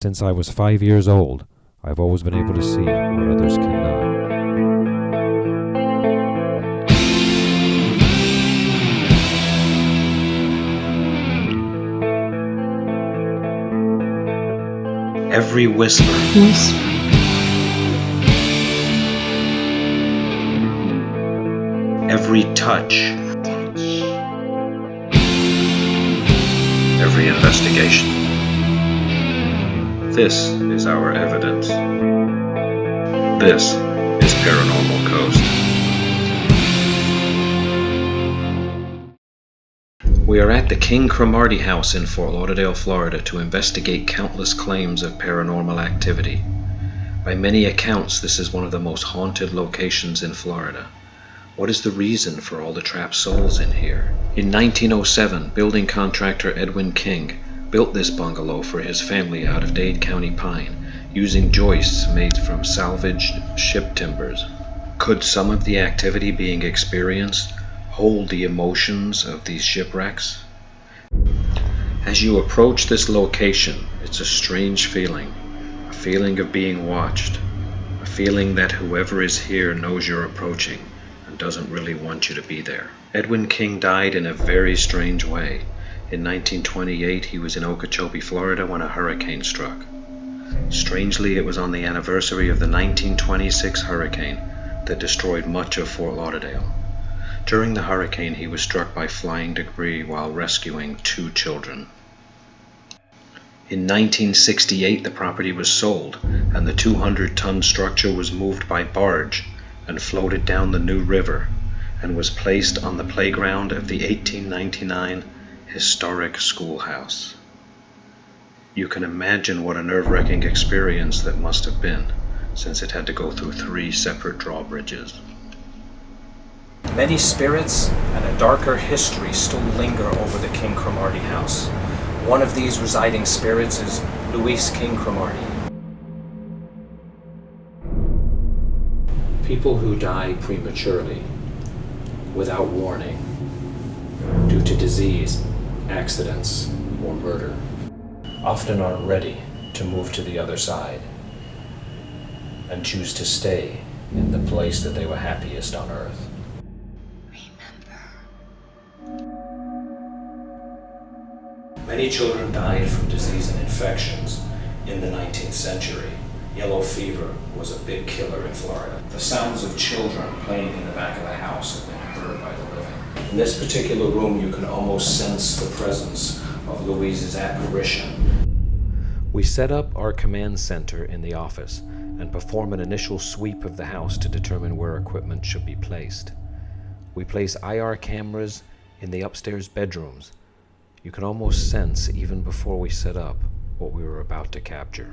Since I was 5 years old, I've always been able to see what others cannot. Every whisper, every touch, every investigation. This is our evidence. This is Paranormal Coast. We are at the King Cromartie house in Fort Lauderdale, Florida to investigate countless claims of paranormal activity. By many accounts, this is one of the most haunted locations in Florida. What is the reason for all the trapped souls in here? In 1907, building contractor Edwin King built this bungalow for his family out of Dade County pine, using joists made from salvaged ship timbers. Could some of the activity being experienced hold the emotions of these shipwrecks? As you approach this location, it's a strange feeling, a feeling of being watched, a feeling that whoever is here knows you're approaching and doesn't really want you to be there. Edwin King died in a very strange way. In 1928, he was in Okeechobee, Florida when a hurricane struck. Strangely, it was on the anniversary of the 1926 hurricane that destroyed much of Fort Lauderdale. During the hurricane, he was struck by flying debris while rescuing 2 children. In 1968, the property was sold, and the 200-ton structure was moved by barge and floated down the New River and was placed on the playground of the 1899 historic schoolhouse. You can imagine what a nerve-wracking experience that must have been, since it had to go through 3 separate drawbridges. Many spirits and a darker history still linger over the King Cromartie house. One of these residing spirits is Louise King Cromartie. People who die prematurely, without warning, due to disease, accidents, or murder, often aren't ready to move to the other side and choose to stay in the place that they were happiest on earth. Many children died from disease and infections in the 19th century. Yellow fever was a big killer in Florida. The sounds of children playing in the back of the house have been heard by the living. In this particular room, you can almost sense the presence of Louise's apparition. We set up our command center in the office and perform an initial sweep of the house to determine where equipment should be placed. We place IR cameras in the upstairs bedrooms. You can almost sense, even before we set up, what we were about to capture.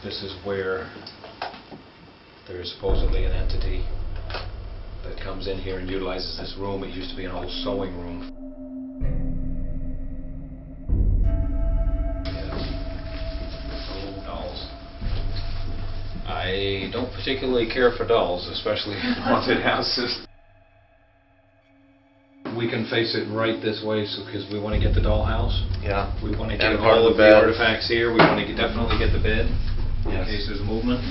This is where there is supposedly an entity that comes in here and utilizes this room. It used to be an old sewing room. Old dolls. I don't particularly care for dolls, especially in haunted houses. We can face it right this way, because we want to get the dollhouse. Yeah. We want to get all of the artifacts here. We want to definitely get the bed, in case there's movement.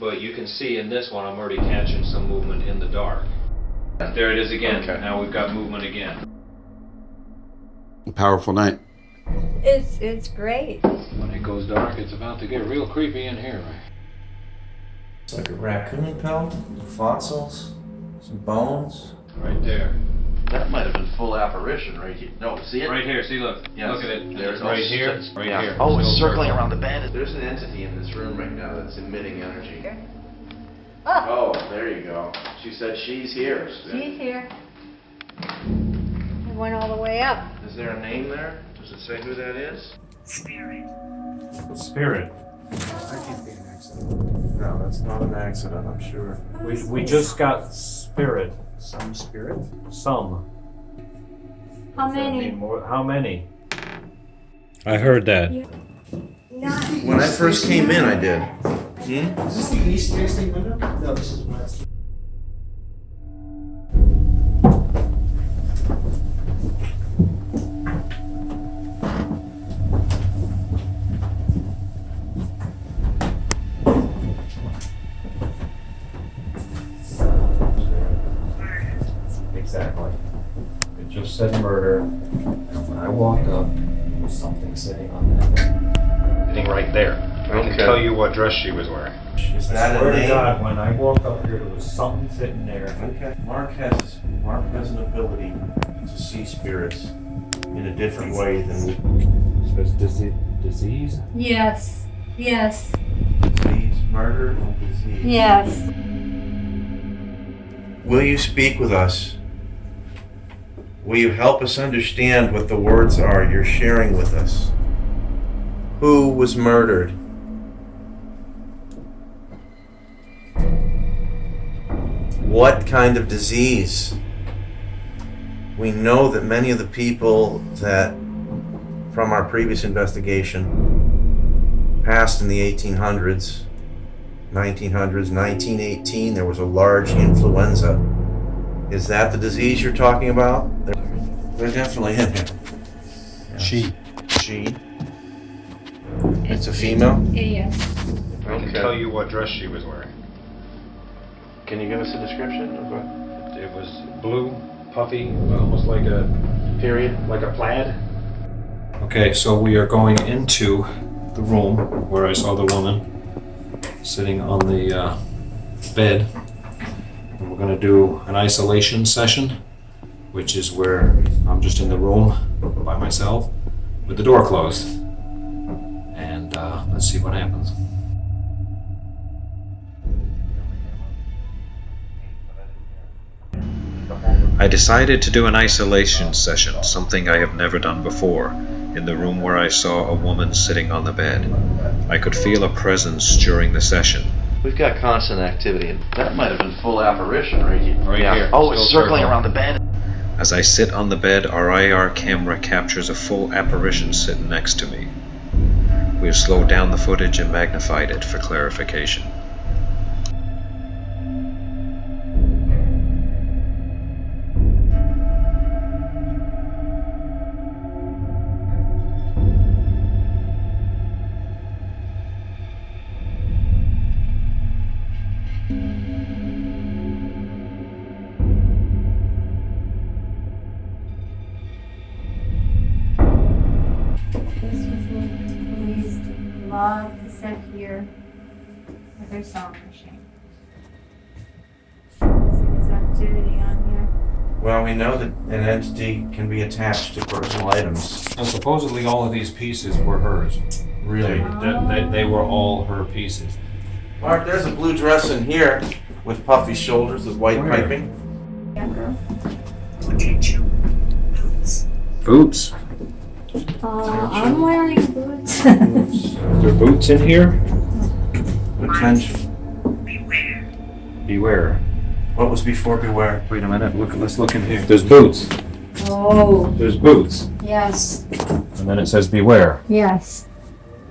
But you can see in this one, I'm already catching some movement in the dark. There it is again. Okay. Now we've got movement again. A powerful night. It's great. When it goes dark, it's about to get real creepy in here. It's like a raccoon pelt, fossils, some bones. Right there. That might have been full apparition right here. No, see it? Right here, see, look. Yes. Look at it. There's right here. Right here. Oh, it's circling around the bed. There's an entity in this room right now that's emitting energy. Oh, there you go. She said she's here. She's here. I went all the way up. Is there a name there? Does it say who that is? Spirit. Spirit. That can't be an accident. No, that's not an accident, I'm sure. We just got spirit. Some spirit? Some. How Does that many? mean more? How many? I heard that. Not When I first came in, I did. Is this the east facing window? No, this is west. Exactly. It just said murder. And when I walked up, there was something sitting on that bed. Sitting right there. I can tell you what dress she was wearing. Is I that swear a to name? God, when I walked up here, there was something sitting there. Okay. Mark has an ability to see spirits in a different way than we. Says disease? Yes. Yes. Disease, murder, and disease. Yes. Will you speak with us? Will you help us understand what the words are you're sharing with us? Who was murdered? What kind of disease? We know that many of the people that, from our previous investigation, passed in the 1800s, 1900s, 1918, there was a large influenza. Is that the disease you're talking about? They're definitely in here. She. She? It's a female? Yes. I can tell you what dress she was wearing. Can you give us a description of what? It was blue, puffy, almost like a Period. like a plaid. Okay, so we are going into the room where I saw the woman sitting on the bed. And we're going to do an isolation session, which is where I'm just in the room by myself with the door closed. And let's see what happens. I decided to do an isolation session, something I have never done before, in the room where I saw a woman sitting on the bed. I could feel a presence during the session. We've got constant activity. That might have been full apparition right here. Right here. Oh, it's Still circling circling. around the bed. As I sit on the bed, our IR camera captures a full apparition sitting next to me. We have slowed down the footage and magnified it for clarification. This was Louise loved to sit here with her sewing machine. There's activity on here. Well, we know that an entity can be attached to personal items. And supposedly all of these pieces were hers. Really? They were all her pieces. Mark, there's a blue dress in here with puffy shoulders with white Where? piping. Yeah, girl. Boots. I'm wearing boots. Are there boots in here? Potential. Beware. What was before beware? Wait a minute. Let's look in here. There's boots. Oh, There's boots. yes, And then it says beware. yes.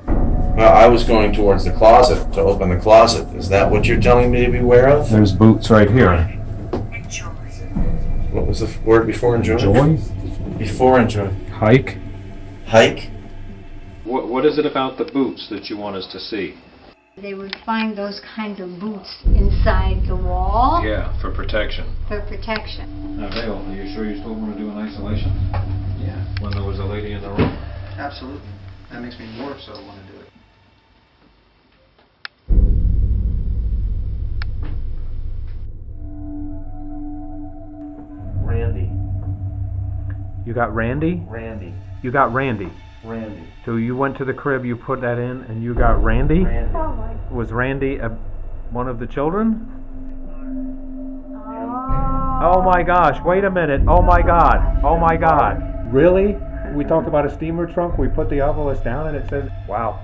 Well, I was going towards the closet to open the closet. Is that what you're telling me to beware of? There's boots right here. What was the word before enjoy? Joy? Before enjoy. Hike? Hike? What is it about the boots that you want us to see? They would find those kinds of boots inside the wall Yeah, for protection. for protection. Now, Dale, are you sure you still want to do an isolation? Yeah, When there was a lady in the room? absolutely. That makes me more so want to do it. Randy. You got Randy? Randy. You got Randy. Randy. So you went to the crib, you put that in, and you got Randy? Randy. Was Randy one of the children? Oh. Oh my gosh, wait a minute. Oh my god. Oh my god. Really? We talked about a steamer trunk, we put the obelisk down and it says, wow.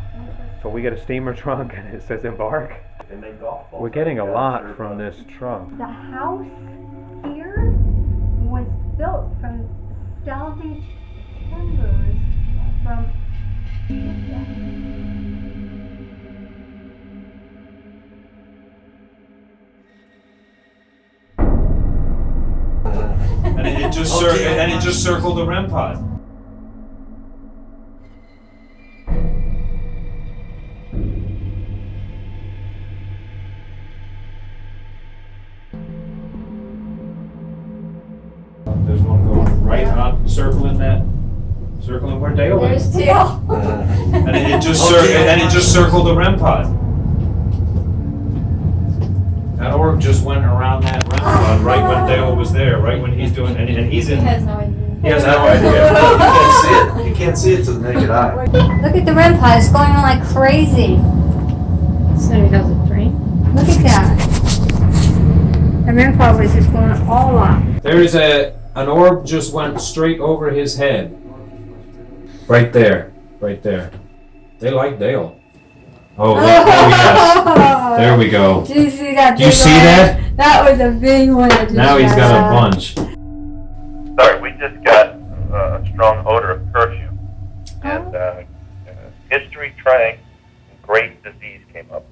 So we get a steamer trunk and it says embark? They make golf balls. We're getting a lot from this trunk. The house here was built from salvaged timbers from it just circled the REM pod. There's one going right on, circling where Dale is. There's Dale. And it just circled the REM pod. That orb just went around that REM pod right when Dale was there, right when he's doing, and he's in. He has no idea. He has no idea. You can't see it to the naked eye. Look at the REM pod. It's going on like crazy. So he has a dream? Look at that. The REM pod was just going all up. There's an orb just went straight over his head. Right there. They like Dale. Oh, look, yes. There we go. Do you see that? Do you see that? That was a big one. Now he's got a bunch. Sorry, we just got a strong odor of perfume. And history track, great disease came up.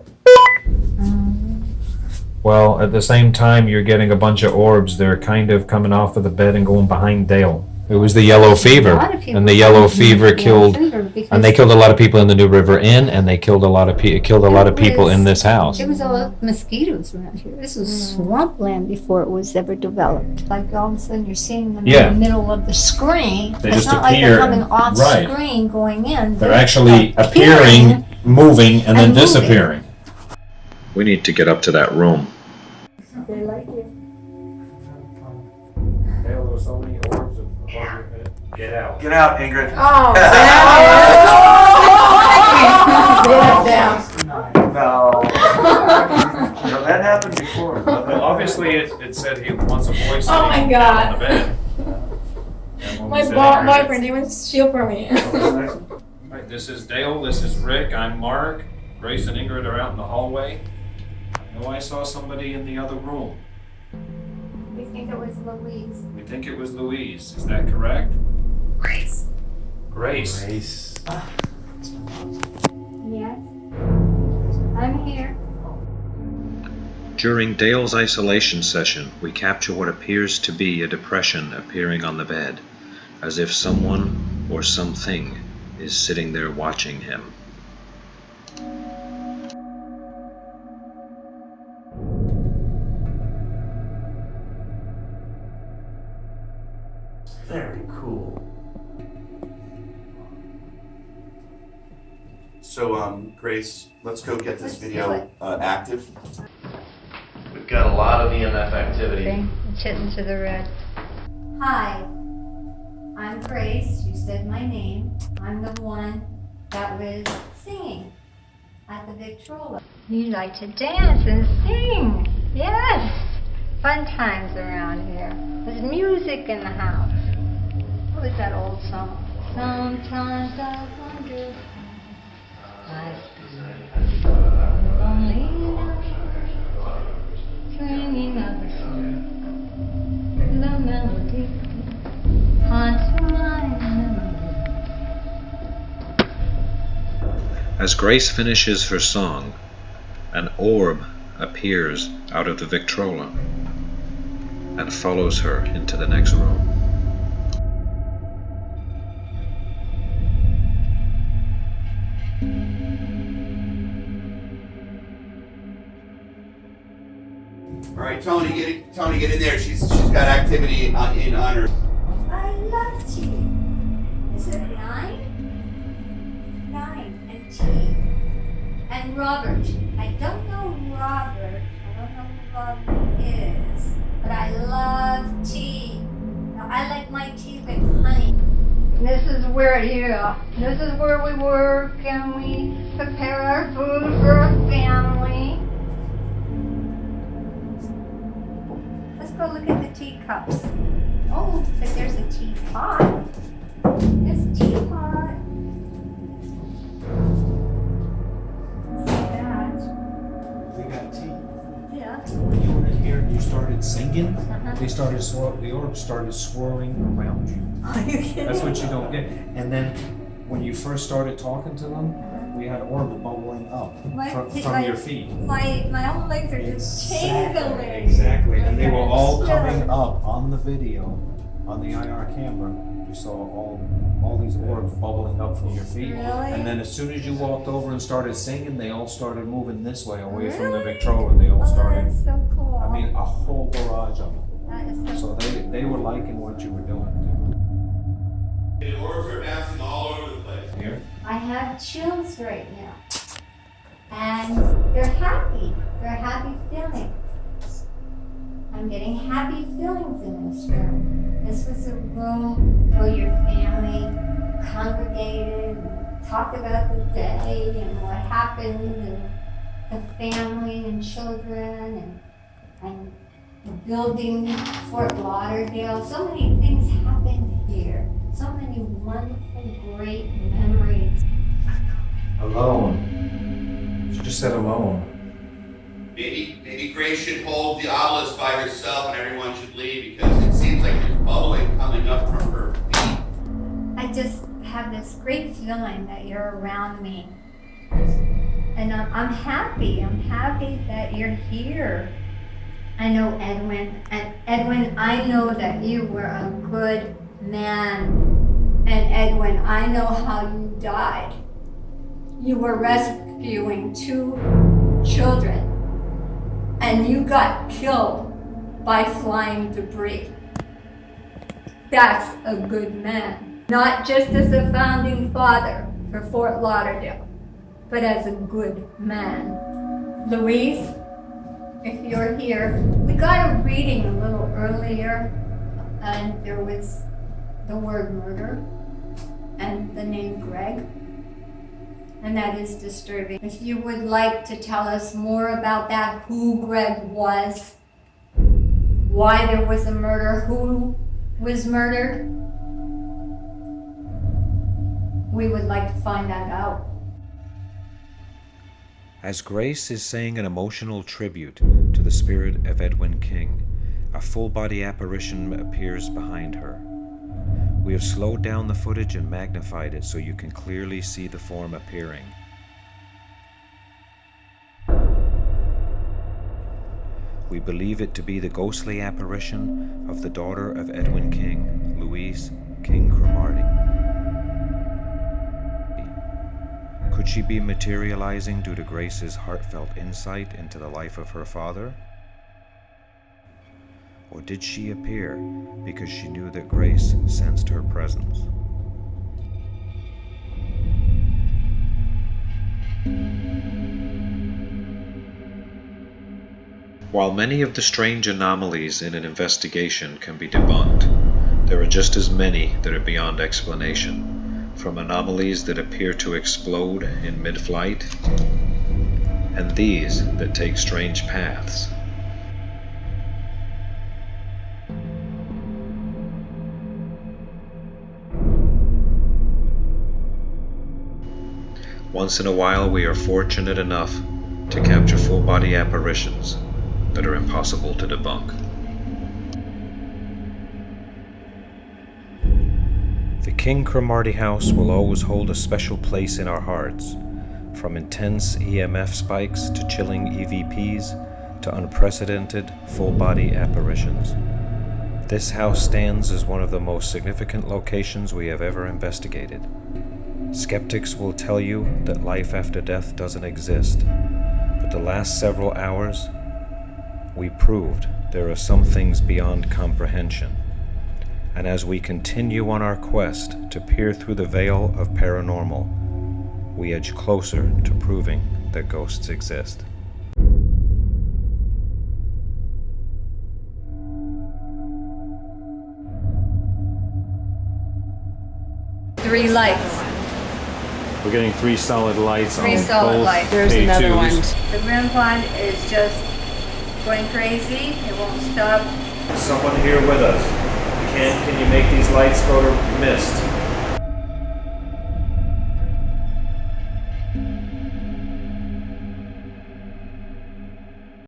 Well, at the same time, you're getting a bunch of orbs. They're kind of coming off of the bed and going behind Dale. It was the yellow fever, and the yellow fever killed, and they killed a lot of people in the New River Inn, and they killed a lot of people in this house. There was a lot of mosquitoes around here. This was swampland before it was ever developed. Like all of a sudden you're seeing them in the middle of the screen. They it's just not appear, like they're coming off right. screen going in. They're actually appearing, moving, and then moving. disappearing. We need to get up to that room. They like it. Dale, there were so many orbs above your head. Get out. Get out, Ingrid. Oh, damn. No. That happened before. Well, obviously, it said he wants a voice Oh my on God. the bed. And when we My said boyfriend, he wants to steal from me. Right, this is Dale, this is Rick, I'm Mark. Grace and Ingrid are out in the hallway. I know I saw somebody in the other room. We think it was Louise. We think it was Louise. Is that correct? Grace. Grace. Grace. Yes. I'm here. During Dale's isolation session, we capture what appears to be a depression appearing on the bed, as if someone or something is sitting there watching him. Very cool. So, Grace, let's go get this video active. We've got a lot of EMF activity. It's hitting to the red. Hi, I'm Grace. You said my name. I'm the one that was singing at the Victrola. You like to dance and sing. Yes. Fun times around here. There's music in the house. What was that old song? Sometimes I wonder. Lonely enough, singing of a song. The melody haunts my memory. As Grace finishes her song, an orb appears out of the Victrola and follows her into the next room. All right, Tony, get in there. She's got activity in honor. I love tea. Is it 9? 9 and tea. And Robert. I don't know Robert. I don't know who Robert is. But I love tea. Now, I like my tea with honey. This is where we work and we prepare our food for our family. Let's go look at the teacups. Oh, but there's a teapot. There's a teapot. See that? They got tea. Yeah. When you were in here and you started singing, the orbs started swirling around you. Are you kidding? That's what you don't get. And then when you first started talking to them, we had orbs bubbling up from your feet. My whole legs are just tingling. Exactly. And they were all coming up on the video on the IR camera, you saw all these orbs bubbling up from your feet. Really? And then as soon as you walked over and started singing, they all started moving this way, away from the Victrola. They all started. That's so cool. I mean, a whole barrage of them. That is so So they were liking what you were doing. The orbs are bouncing all over the place. Here? I have chills right now. And they're happy. They're happy feelings. I'm getting happy feelings in this room. This was a room where your family congregated and talked about the day and what happened and the family and children and building Fort Lauderdale. So many things happened here. So many wonderful, great memories. Alone. She just said alone. Maybe Grace should hold the obelisk by herself and everyone should leave because it seems like there's bubbling coming up from her feet. I just have this great feeling that you're around me. And I'm happy. I'm happy that you're here. I know Edwin. And Edwin, I know that you were a good man. And Edwin, I know how you died. You were rescuing 2 children. And you got killed by flying debris. That's a good man. Not just as a founding father for Fort Lauderdale, but as a good man. Louise, if you're here, we got a reading a little earlier, and there was the word murder and the name Greg. And that is disturbing. If you would like to tell us more about that, who Greg was, why there was a murder, who was murdered, we would like to find that out. As Grace is saying an emotional tribute to the spirit of Edwin King, a full-body apparition appears behind her. We have slowed down the footage and magnified it so you can clearly see the form appearing. We believe it to be the ghostly apparition of the daughter of Edwin King, Louise Cromartie. Could she be materializing due to Grace's heartfelt insight into the life of her father? Or did she appear because she knew that Grace sensed her presence? While many of the strange anomalies in an investigation can be debunked, there are just as many that are beyond explanation, from anomalies that appear to explode in mid-flight, and these that take strange paths. Once in a while we are fortunate enough to capture full-body apparitions that are impossible to debunk. The King Cromartie House will always hold a special place in our hearts, from intense EMF spikes to chilling EVPs to unprecedented full-body apparitions. This house stands as one of the most significant locations we have ever investigated. Skeptics will tell you that life after death doesn't exist, but the last several hours, we proved there are some things beyond comprehension. And as we continue on our quest to peer through the veil of paranormal, we edge closer to proving that ghosts exist. Three lights. We're getting 3 solid lights Three on solid both lights. There's K2s. another one. The REM pod is just going crazy. It won't stop. Someone here with us. Can you make these lights go to mist?